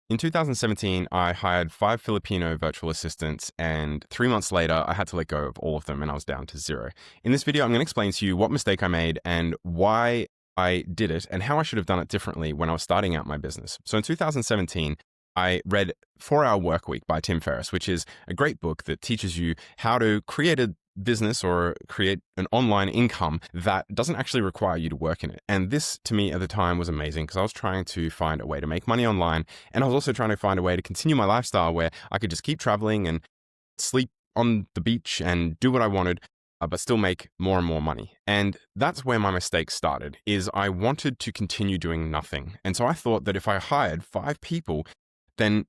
In 2017, I hired 5 Filipino virtual assistants, and 3 months later, I had to let go of all of them and I was down to zero. In this video, I'm going to explain to you what mistake I made and why I did it and how I should have done it differently when I was starting out my business. So in 2017, I read 4 Hour Workweek by Tim Ferriss, which is a great book that teaches you how to create a business or create an online income that doesn't actually require you to work in it. And this to me at the time was amazing because I was trying to find a way to make money online. And I was also trying to find a way to continue my lifestyle where I could just keep traveling and sleep on the beach and do what I wanted, but still make more and more money. And that's where my mistake started, is I wanted to continue doing nothing. And so I thought that if I hired 5 people, then,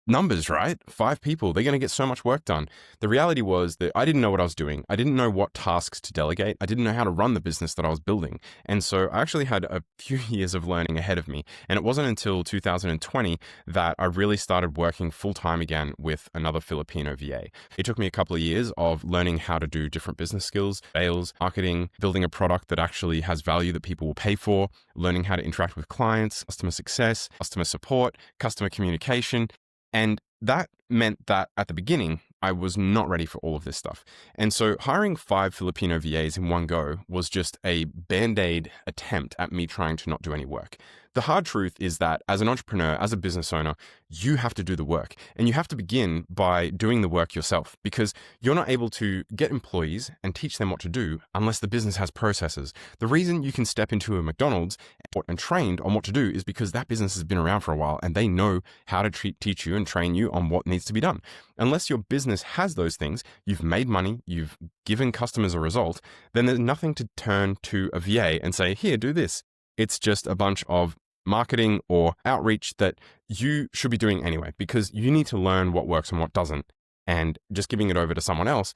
numbers, right? 5 people, they're going to get so much work done. The reality was that I didn't know what I was doing. I didn't know what tasks to delegate. I didn't know how to run the business that I was building. And so I actually had a few years of learning ahead of me. And it wasn't until 2020 that I really started working full time again with another Filipino VA. It took me a couple of years of learning how to do different business skills, sales, marketing, building a product that actually has value that people will pay for, learning how to interact with clients, customer success, customer support, customer communication. And that meant that at the beginning, I was not ready for all of this stuff. And so hiring 5 Filipino VAs in one go was just a bandaid attempt at me trying to not do any work. The hard truth is that as an entrepreneur, as a business owner, you have to do the work, and you have to begin by doing the work yourself, because you're not able to get employees and teach them what to do unless the business has processes. The reason you can step into a McDonald's and trained on what to do is because that business has been around for a while and they know how to teach you and train you on what needs to be done. Unless your business has those things, you've made money, you've given customers a result, then there's nothing to turn to a VA and say, here, do this. It's just a bunch of marketing or outreach that you should be doing anyway, because you need to learn what works and what doesn't. And just giving it over to someone else,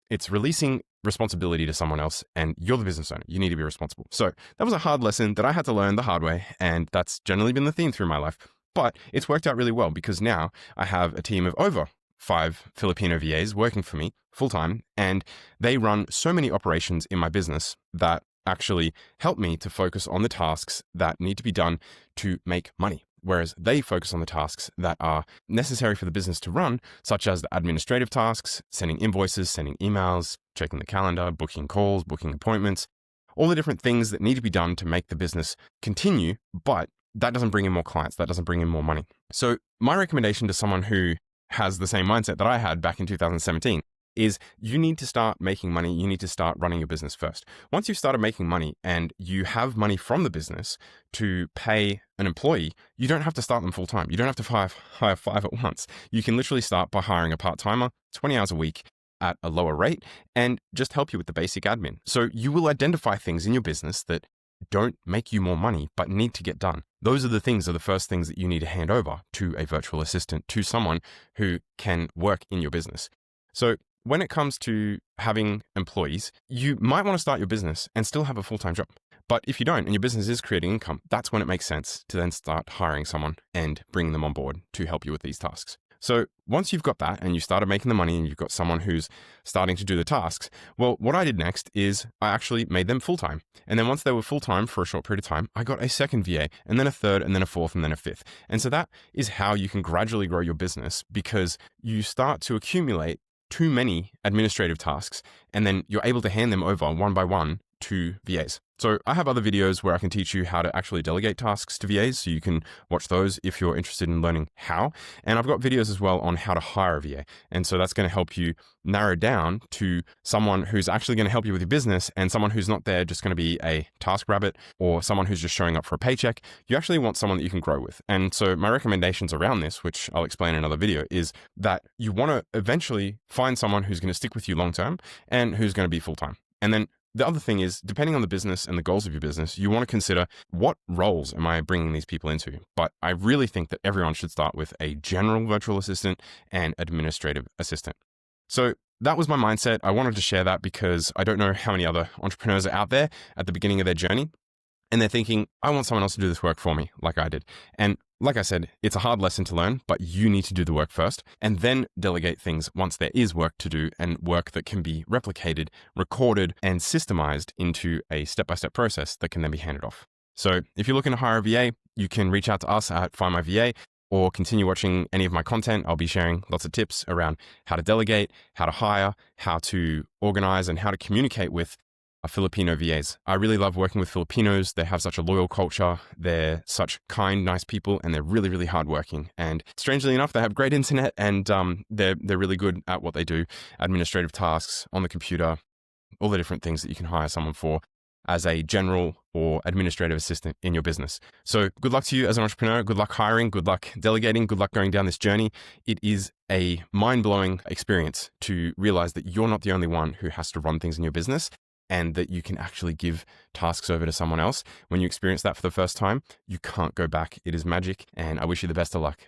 it's releasing responsibility to someone else, and you're the business owner. You need to be responsible. So that was a hard lesson that I had to learn the hard way. And that's generally been the theme through my life. But it's worked out really well because now I have a team of over 5 Filipino VAs working for me full time, and they run so many operations in my business that actually help me to focus on the tasks that need to be done to make money, whereas they focus on the tasks that are necessary for the business to run, such as the administrative tasks, sending invoices, sending emails, checking the calendar, booking calls, booking appointments, all the different things that need to be done to make the business continue, but that doesn't bring in more clients, that doesn't bring in more money. So my recommendation to someone who has the same mindset that I had back in 2017 is you need to start making money. You need to start running your business first. Once you've started making money and you have money from the business to pay an employee, you don't have to start them full time. You don't have to hire 5 at once. You can literally start by hiring a part-timer, 20 hours a week at a lower rate, and just help you with the basic admin. So you will identify things in your business that don't make you more money, but need to get done. Those are the first things that you need to hand over to a virtual assistant, to someone who can work in your business. So when it comes to having employees, you might want to start your business and still have a full-time job. But if you don't, and your business is creating income, that's when it makes sense to then start hiring someone and bringing them on board to help you with these tasks. So once you've got that and you started making the money and you've got someone who's starting to do the tasks, well, what I did next is I actually made them full-time. And then once they were full-time for a short period of time, I got a second VA, and then a third, and then a fourth, and then a fifth. And so that is how you can gradually grow your business, because you start to accumulate too many administrative tasks, and then you're able to hand them over one by one to VAs. So I have other videos where I can teach you how to actually delegate tasks to VAs, so you can watch those if you're interested in learning how. And I've got videos as well on how to hire a VA. And so that's going to help you narrow down to someone who's actually going to help you with your business, and someone who's not there just going to be a task rabbit or someone who's just showing up for a paycheck. You actually want someone that you can grow with. And so my recommendations around this, which I'll explain in another video, is that you want to eventually find someone who's going to stick with you long term and who's going to be full time. And then the other thing is, depending on the business and the goals of your business, you want to consider what roles am I bringing these people into? But I really think that everyone should start with a general virtual assistant and administrative assistant. So that was my mindset. I wanted to share that because I don't know how many other entrepreneurs are out there at the beginning of their journey, and they're thinking, I want someone else to do this work for me, like I did. And like I said, it's a hard lesson to learn, but you need to do the work first and then delegate things once there is work to do, and work that can be replicated, recorded, and systemized into a step-by-step process that can then be handed off. So if you're looking to hire a VA, you can reach out to us at FindMyVA. or continue watching any of my content, I'll be sharing lots of tips around how to delegate, how to hire, how to organize, and how to communicate with Filipino VAs. I really love working with Filipinos. They have such a loyal culture. They're such kind, nice people, and they're really, really hardworking. And strangely enough, they have great internet, and they're really good at what they do: administrative tasks on the computer, all the different things that you can hire someone for as a general or administrative assistant in your business. So good luck to you as an entrepreneur. Good luck hiring. Good luck delegating. Good luck going down this journey. It is a mind-blowing experience to realize that you're not the only one who has to run things in your business, and that you can actually give tasks over to someone else. When you experience that for the first time, you can't go back. It is magic, and I wish you the best of luck.